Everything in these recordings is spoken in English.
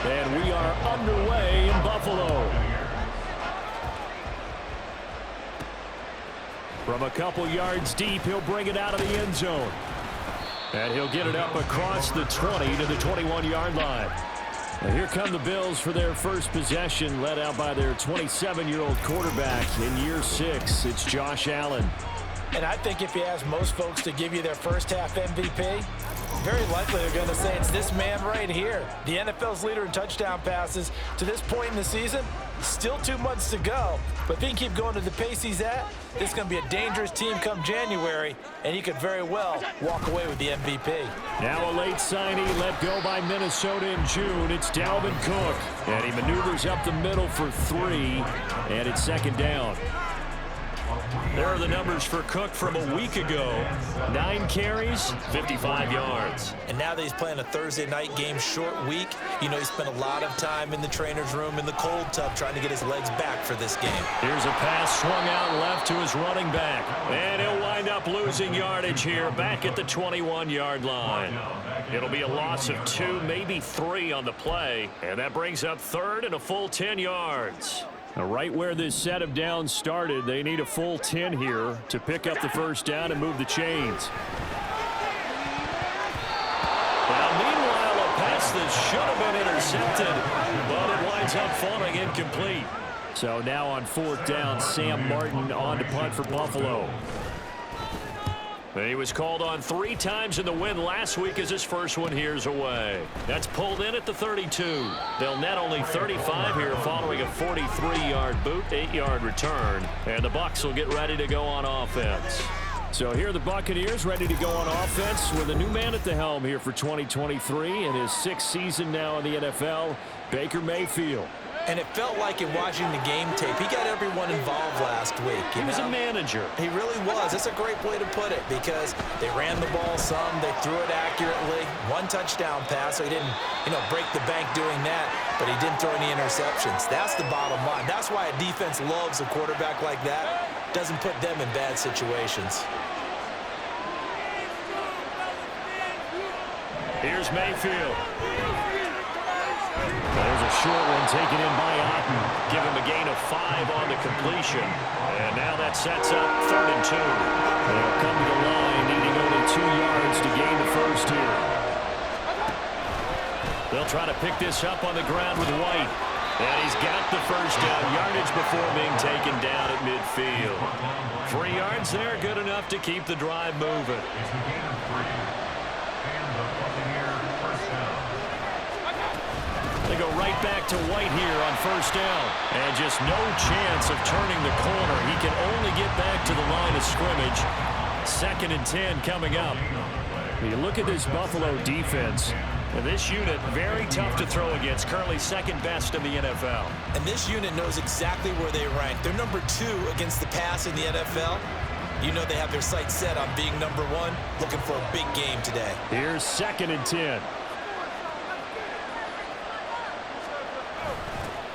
And we are underway in Buffalo. From a couple yards deep, he'll bring it out of the end zone. And he'll get it up across the 20 to the 21-yard line. And here come the Bills for their first possession, led out by their 27-year-old quarterback in year 6. It's Josh Allen. And I think if you ask most folks to give you their first half MVP, very likely they're going to say it's this man right here. The NFL's leader in touchdown passes to this point in the season. Still 2 months to go. But if he can keep going to the pace he's at, this is going to be a dangerous team come January, and he could very well walk away with the MVP. Now a late signing let go by Minnesota in June. It's Dalvin Cook. And he maneuvers up the middle for 3, and it's second down. There are the numbers for Cook from a week ago. 9 carries, 55 yards. And now that he's playing a Thursday night game, short week, you know he spent a lot of time in the trainer's room in the cold tub trying to get his legs back for this game. Here's a pass swung out left to his running back. And he'll wind up losing yardage here back at the 21-yard line. It'll be a loss of 2, maybe 3 on the play. And that brings up third and a full 10 yards. Right where this set of downs started, they need a full 10 here to pick up the first down and move the chains. Now, meanwhile, a pass that should have been intercepted, but it winds up falling incomplete. So now on 4th down, Sam Martin on to punt for Buffalo. He was called on 3 times in the win last week as his first one here's away. That's pulled in at the 32. They'll net only 35 here following a 43-yard boot, 8-yard return. And the Bucs will get ready to go on offense. So here are the Buccaneers ready to go on offense with a new man at the helm here for 2023 in his 6th season now in the NFL, Baker Mayfield. And it felt like in watching the game tape, he got everyone involved last week. He was a manager. He really was. That's a great way to put it because they ran the ball some, they threw it accurately. 1 touchdown pass, so he didn't, break the bank doing that, but he didn't throw any interceptions. That's the bottom line. That's why a defense loves a quarterback like that. Doesn't put them in bad situations. Here's Mayfield. There's a short one taken in by Otten. Give him a gain of 5 on the completion. And now that sets up 3rd and 2. They'll come to the line, needing only 2 yards to gain the first here. They'll try to pick this up on the ground with White. And he's got the first down yardage before being taken down at midfield. 3 yards there, good enough to keep the drive moving. They go right back to White here on 1st down. And just no chance of turning the corner. He can only get back to the line of scrimmage. 2nd and 10 coming up. You look at this Buffalo defense. And this unit, very tough to throw against. Currently 2nd best in the NFL. And this unit knows exactly where they rank. They're number 2 against the pass in the NFL. You know they have their sights set on being number 1. Looking for a big game today. Here's 2nd and 10.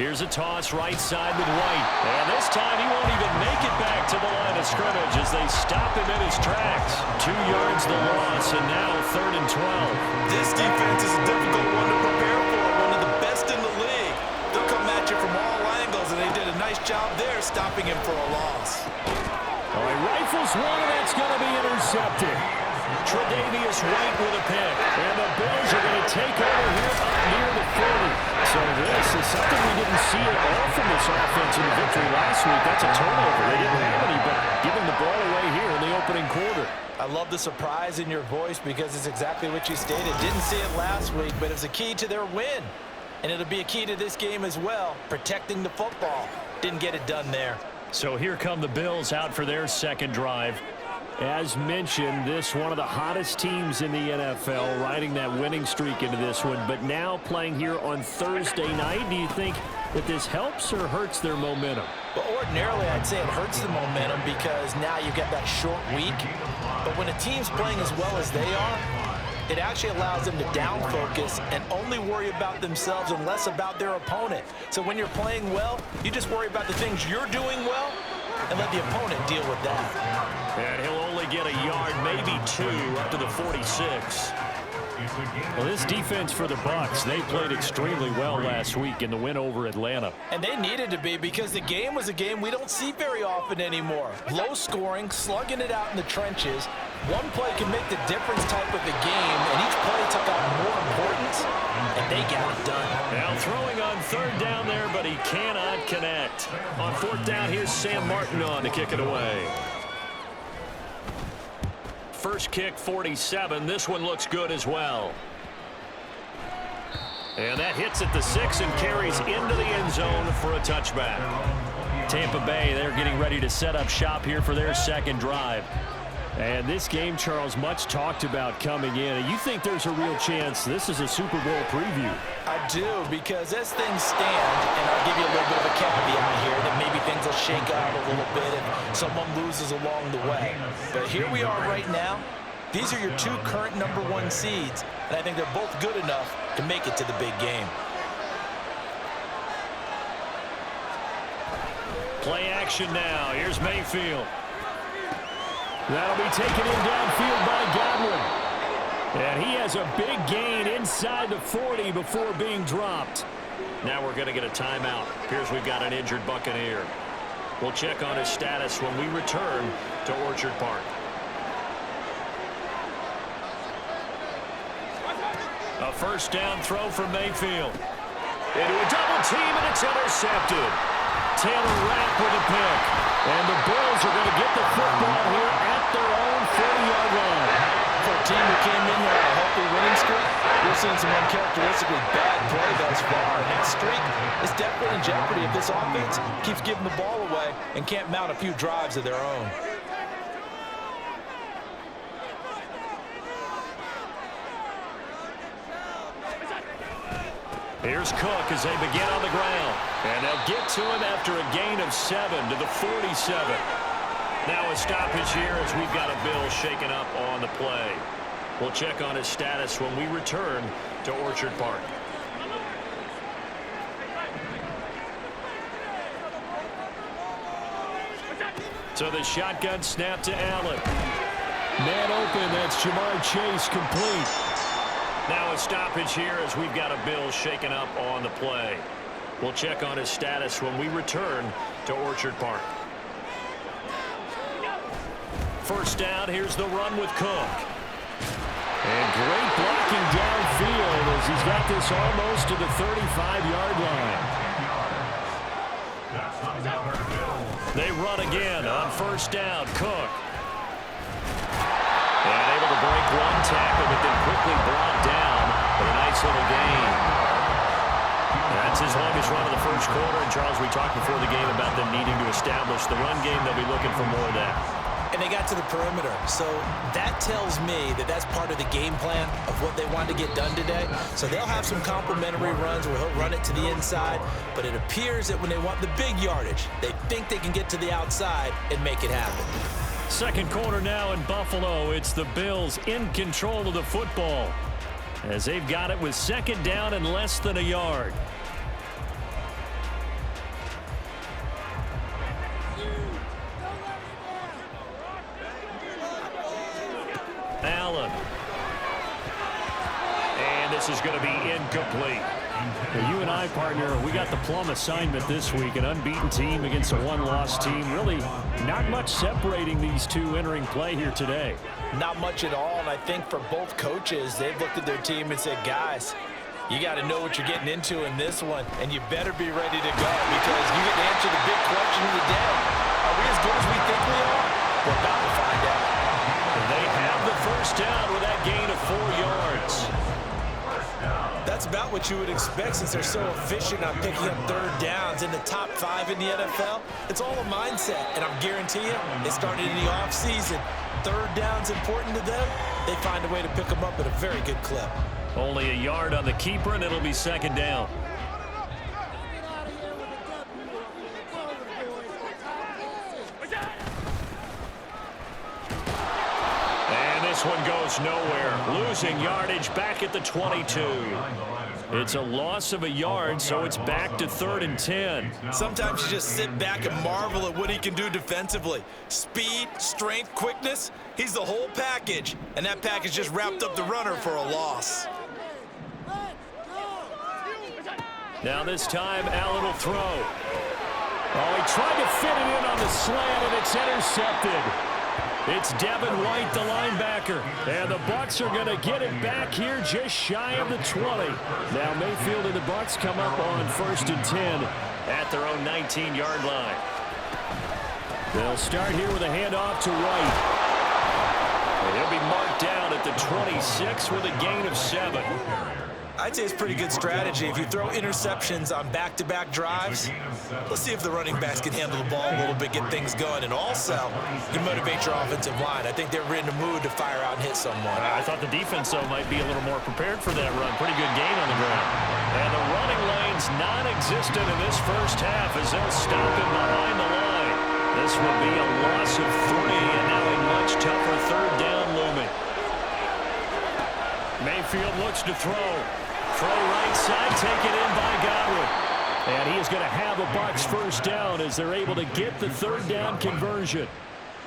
Here's a toss right side with White. And this time he won't even make it back to the line of scrimmage as they stop him in his tracks. 2 yards the loss, and now 3rd and 12. This defense is a difficult one to prepare for. One of the best in the league. They'll come at you from all angles, and they did a nice job there stopping him for a loss. Oh, he rifles one, and that's going to be intercepted. Tre'Davious White with a pick. And the Bills are going to take over here up near the 40. So this is something we didn't see at all from this offense in the victory last week. That's a turnover. They didn't have any, but giving the ball away here in the opening quarter. I love the surprise in your voice because it's exactly what you stated. Didn't see it last week, but it's a key to their win. And it'll be a key to this game as well, protecting the football. Didn't get it done there. So here come the Bills out for their 2nd drive. As mentioned, this one of the hottest teams in the NFL, riding that winning streak into this one, but now playing here on Thursday night. Do you think that this helps or hurts their momentum? Well, ordinarily, I'd say it hurts the momentum because now you get that short week. But when a team's playing as well as they are, it actually allows them to down focus and only worry about themselves and less about their opponent. So when you're playing well, you just worry about the things you're doing well and let the opponent deal with that. And he'll only get a yard, maybe 2, up to the 46. Well, this defense for the Bucs, they played extremely well last week in the win over Atlanta. And they needed to be, because the game was a game we don't see very often anymore. Low scoring, slugging it out in the trenches. One play can make the difference type of the game, and each play took on more importance, and they got it done. Now throwing on third down there, but he cannot connect. On fourth down, here's Sam Martin on to kick it away. First kick, 47. This one looks good as well. And that hits at the 6 and carries into the end zone for a touchback. Tampa Bay, they're getting ready to set up shop here for their second drive. And this game, Charles, much talked about coming in. And you think there's a real chance this is a Super Bowl preview? I do, because as things stand, and I'll give you a little bit of a caveat here, that maybe things will shake out a little bit if someone loses along the way. But here we are right now. These are your two current #1 seeds, and I think they're both good enough to make it to the big game. Play action now. Here's Mayfield. That'll be taken in downfield by Godwin. And he has a big gain inside the 40 before being dropped. Now we're going to get a timeout. Appears we've got an injured Buccaneer. We'll check on his status when we return to Orchard Park. A first down throw from Mayfield. Into a double team, and it's intercepted. Taylor Rapp with a pick. And the Bills are going to get the football here at their own 40-yard line. For a team who came in there on a healthy winning streak, we're seeing some uncharacteristically bad play thus far. And that streak is definitely in jeopardy if this offense keeps giving the ball away and can't mount a few drives of their own. Here's Cook as they begin on the ground. And they'll get to him after a gain of 7 to the 47. Now a stoppage here as we've got a Bill shaken up on the play. We'll check on his status when we return to Orchard Park. So the shotgun snap to Allen. Man open, that's Jamar Chase complete. Now a stoppage here as we've got a Bill shaken up on the play. We'll check on his status when we return to Orchard Park. First down, here's the run with Cook. And great blocking downfield as he's got this almost to the 35-yard line. They run again on first down. Cook. And able to break one tackle, but then quickly brought down. But a nice little gain. That's his longest run of the first quarter. And, Charles, we talked before the game about them needing to establish the run game. They'll be looking for more of that. And they got to the perimeter. So that tells me that that's part of the game plan of what they want to get done today. So they'll have some complementary runs where he'll run it to the inside. But it appears that when they want the big yardage, they think they can get to the outside and make it happen. Second quarter now in Buffalo. It's the Bills in control of the football as they've got it with second down and less than a yard. Allen. And this is going to be incomplete. Well, you and I, partner, we got the plum assignment this week. An unbeaten team against a one-loss team. Really not much separating these two entering play here today. Not much at all, and I think for both coaches, they've looked at their team and said, guys, you got to know what you're getting into in this one, and you better be ready to go because you get to answer the big question of the day. Are we as good as we think we are? We're about to find out. They have the first down with that gain of 4 yards. That's about what you would expect since they're so efficient on picking up third downs in the top 5 in the NFL. It's all a mindset, and I'm guarantee you, they started in the offseason. Third down's important to them. They find a way to pick them up at a very good clip. Only a yard on the keeper, and it'll be second down. And this one goes nowhere. Losing yardage back at the 22. It's a loss of a yard, so it's back to 3rd and 10. Sometimes you just sit back and marvel at what he can do defensively. Speed, strength, quickness, he's the whole package. And that package just wrapped up the runner for a loss. Now this time, Allen will throw. Oh, he tried to fit it in on the slant, and it's intercepted. It's Devin White, the linebacker. And the Bucs are going to get it back here just shy of the 20. Now Mayfield and the Bucs come up on 1st and 10 at their own 19-yard line. They'll start here with a handoff to White. And he'll be marked down at the 26 with a gain of 7. I'd say it's pretty good strategy. If you throw interceptions on back-to-back drives, let's see if the running backs can handle the ball a little bit, get things going, and also you motivate your offensive line. I think they're in the mood to fire out and hit someone. I thought the defense, though, might be a little more prepared for that run. Pretty good gain on the ground. And the running lane's non-existent in this first half as they'll stop him behind the line. This will be a loss of 3, and now a much tougher 3rd down looming. Mayfield looks to throw. Throw right side, taken in by Godwin. And he is going to have a Bucs 1st down as they're able to get the 3rd down conversion.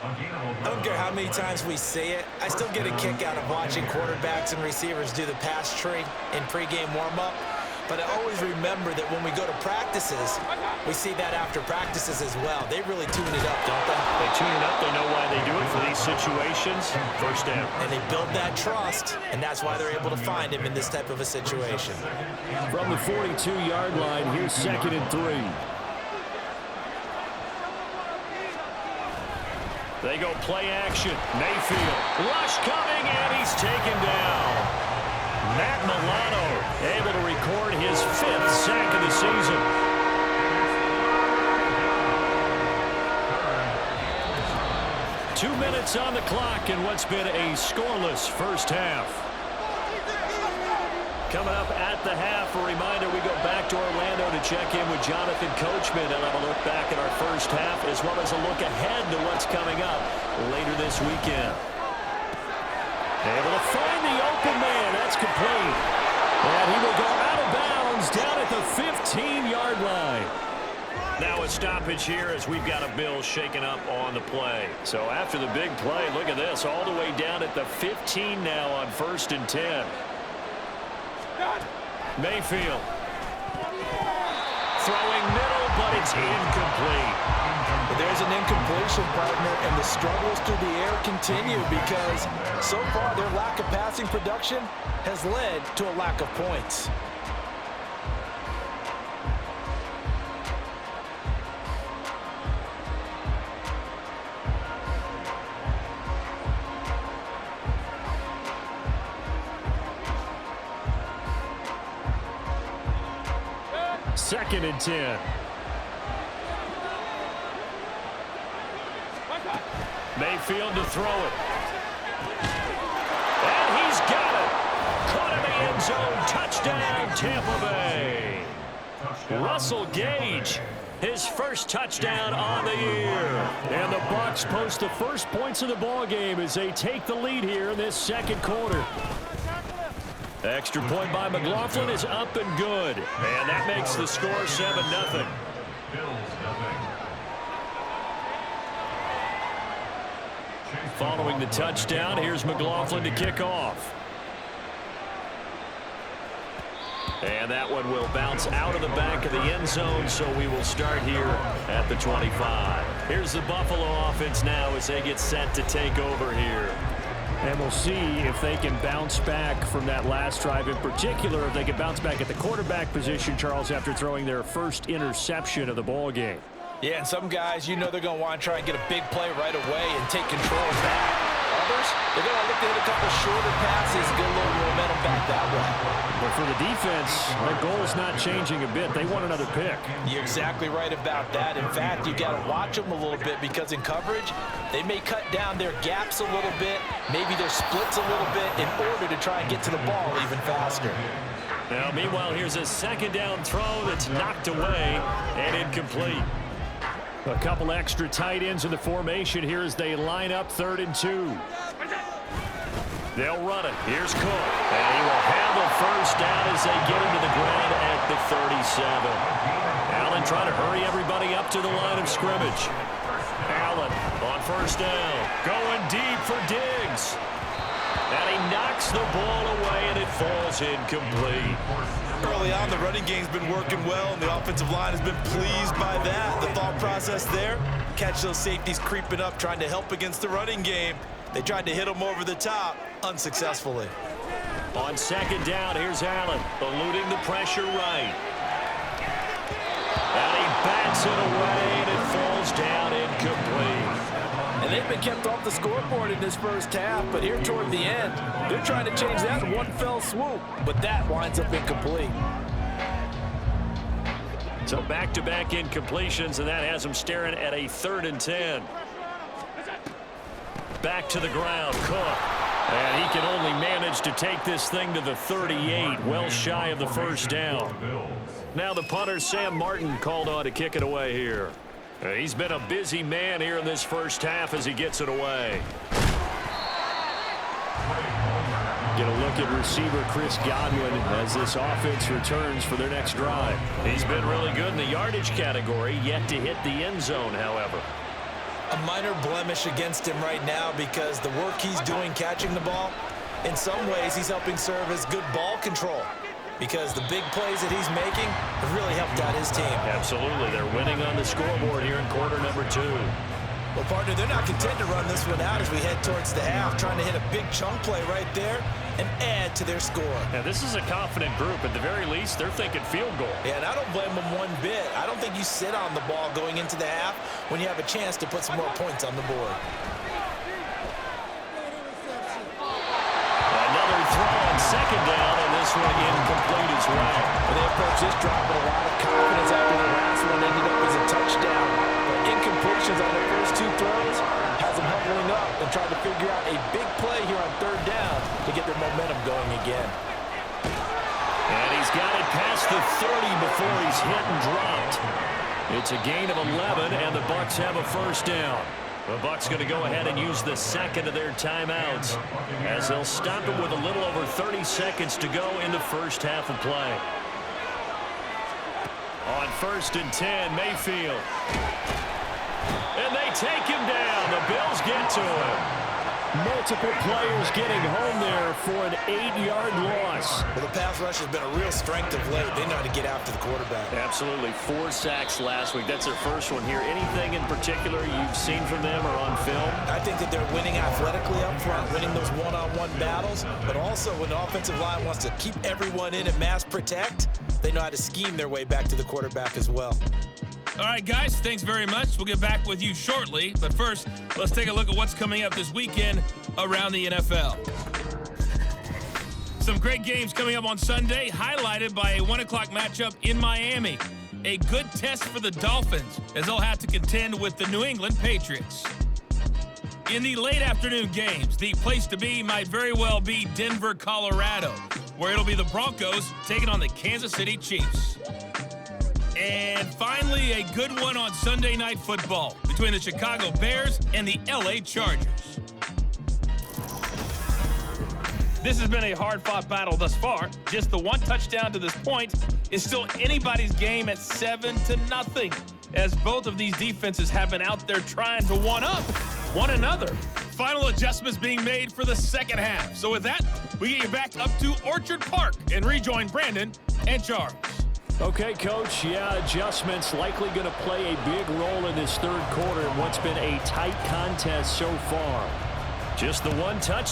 I don't care how many times we say it, I still get a kick out of watching quarterbacks and receivers do the pass tree in pregame warm-up. But I always remember that when we go to practices, we see that after practices as well. They really tune it up, don't they? They tune it up. They know why they do it for these situations. 1st down. And they build that trust, and that's why they're able to find him in this type of a situation. From the 42-yard line, here's 2nd and 3. They go play action. Mayfield. Rush coming, and he's taken down. Matt Milano able to record his 5th sack of the season. Two minutes on the clock in what's been a scoreless first half. Coming up at the half, a reminder, we go back to Orlando to check in with Jonathan Coachman and have a look back at our first half as well as a look ahead to what's coming up later this weekend. Able to find the open man. That's complete. And he will go out of bounds down at the 15-yard line. Now a stoppage here as we've got a Bill shaken up on the play. So after the big play, look at this. All the way down at the 15 now on 1st and 10. Mayfield. Throwing middle, but it's incomplete. There's an incompletion, partner, and the struggles through the air continue because so far their lack of passing production has led to a lack of points. Second and 10. Mayfield to throw it. And he's got it. Caught in the end zone. Touchdown, Tampa Bay. Russell Gage, his first touchdown on the year. And the Bucs post the first points of the ball game as they take the lead here in this 2nd quarter. Extra point by McLaughlin is up and good. And that makes the score 7-0. Following the touchdown, here's McLaughlin to kick off. And that one will bounce out of the back of the end zone, so we will start here at the 25. Here's the Buffalo offense now as they get set to take over here. And we'll see if they can bounce back from that last drive, in particular if they can bounce back at the quarterback position, Charles, after throwing their first interception of the ball game. Yeah, and some guys, you know they're going to want to try and get a big play right away and take control back. Others, they're going to look to hit a couple shorter passes, get a little momentum back that way. But for the defense, their goal is not changing a bit. They want another pick. You're exactly right about that. In fact, you got to watch them a little bit because in coverage, they may cut down their gaps a little bit, maybe their splits a little bit in order to try and get to the ball even faster. Now, meanwhile, here's a 2nd down throw that's knocked away and incomplete. A couple extra tight ends in the formation here as they line up 3rd and 2. They'll run it. Here's Cook. And he will handle 1st down as they get into the 37. Allen trying to hurry everybody up to the line of scrimmage. Allen on first down, going deep for Diggs. And he knocks the ball away, and it falls incomplete. Early on, the running game's been working well, and the offensive line has been pleased by that. The thought process there, catch those safeties creeping up, trying to help against the running game. They tried to hit them over the top, unsuccessfully. On second down, here's Allen, eluding the pressure right. And he bats it away, and it falls down incomplete. And they've been kept off the scoreboard in this first half, but here toward the end, they're trying to change that in one fell swoop, but that winds up incomplete. So back-to-back incompletions, and that has them staring at a 3rd and 10. Back to the ground, Cook. And he can only manage to take this thing to the 38, well shy of the first down. Now the punter, Sam Martin, called on to kick it away here. He's been a busy man here in this first half as he gets it away. Get a look at receiver Chris Godwin as this offense returns for their next drive. He's been really good in the yardage category, yet to hit the end zone, however. A minor blemish against him right now because the work he's doing catching the ball, in some ways he's helping serve as good ball control because the big plays that he's making have really helped out his team. Absolutely. They're winning on the scoreboard here in quarter number 2. Well, partner, they're not content to run this one out as we head towards the half, trying to hit a big chunk play right there and add to their score. Now, this is a confident group. At the very least, they're thinking field goal. Yeah, and I don't blame them one bit. I don't think you sit on the ball going into the half when you have a chance to put some more points on the board. Another throw on second down, and this one incomplete as well. Well, they approach this drive with a lot of confidence after the last one ended up as a touchdown. But incompletions on their first 2 throws has them huddling up and trying to figure out a big play here on 3rd down to get their momentum going again. And he's got it past the 30 before he's hit and dropped. It's a gain of 11, and the Bucs have a first down. The Bucs going to go ahead and use the second of their timeouts as they'll stop it with a little over 30 seconds to go in the first half of play. On 1st and 10, Mayfield. And they take him down. The Bills get to him. Multiple players getting home there for an 8-yard loss. Well, the pass rush has been a real strength of late. They know how to get after the quarterback. Absolutely. 4 sacks last week. That's their first one here. Anything in particular you've seen from them or on film? I think that they're winning athletically up front, winning those one-on-one battles, but also when the offensive line wants to keep everyone in and mass protect, they know how to scheme their way back to the quarterback as well. All right, guys, thanks very much. We'll get back with you shortly. But first, let's take a look at what's coming up this weekend around the NFL. Some great games coming up on Sunday, highlighted by a 1 o'clock matchup in Miami. A good test for the Dolphins, as they'll have to contend with the New England Patriots. In the late afternoon games, the place to be might very well be Denver, Colorado, where it'll be the Broncos taking on the Kansas City Chiefs. And finally, a good one on Sunday Night Football between the Chicago Bears and the LA Chargers. This has been a hard-fought battle thus far. Just the 1 touchdown to this point is still anybody's game at 7-0, as both of these defenses have been out there trying to one-up one another. Final adjustments being made for the second half. So with that, we get you back up to Orchard Park and rejoin Brandon and Charles. Okay, Coach, yeah, adjustments likely going to play a big role in this 3rd quarter in what's been a tight contest so far. Just the 1 touchdown.